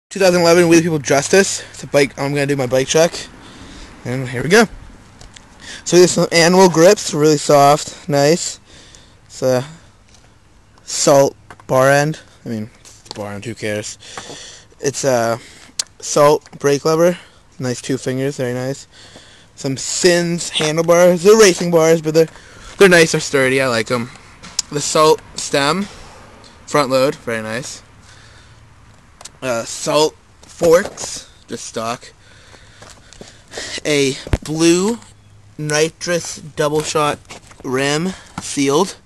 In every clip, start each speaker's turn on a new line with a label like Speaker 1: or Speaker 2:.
Speaker 1: 2011 Wethepeople Justice. It's a bike. I'm gonna do my bike check, and here we go. So there's some animal grips, really soft, nice. It's a salt bar end. I mean, bar end. Who cares? It's a salt brake lever. Nice 2 fingers, very nice. Some Sins handlebars. They're racing bars, but they're nice. They're sturdy. I like them. The salt stem, front load, very nice. Salt forks, just stock. A blue nitrous double shot rim, sealed.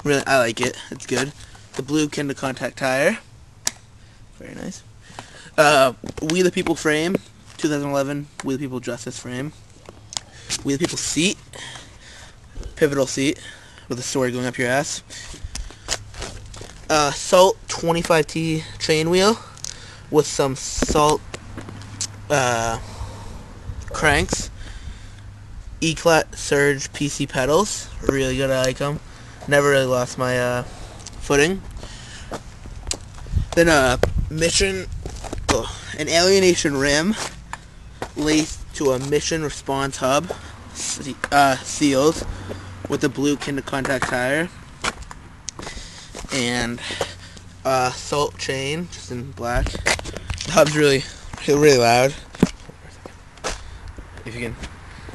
Speaker 1: Really, I like it. It's good. The blue Kinder contact tire, very nice. Wethepeople frame, 2011 Wethepeople Justice frame. Wethepeople seat, pivotal seat with a sword going up your ass. Salt 25T chain wheel with some salt cranks. Eclat Surge PC pedals, really good. I like them. Never really lost my footing. Then an alienation rim laced to a mission response hub, sealed with the blue Kinder contact tire. And salt chain, just in black. The hub's really loud. If you can,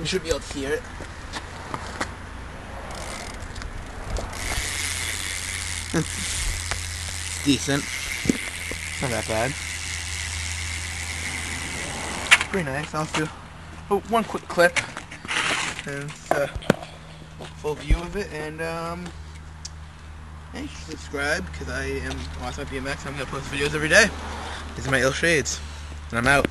Speaker 1: you should be able to hear it. It's decent. It's not that bad. Pretty nice. I'll do one quick clip, and it's a full view of it. And hey, subscribe, because I am awesome at BMX. I'm going to post videos every day. These are my ill shades. And I'm out.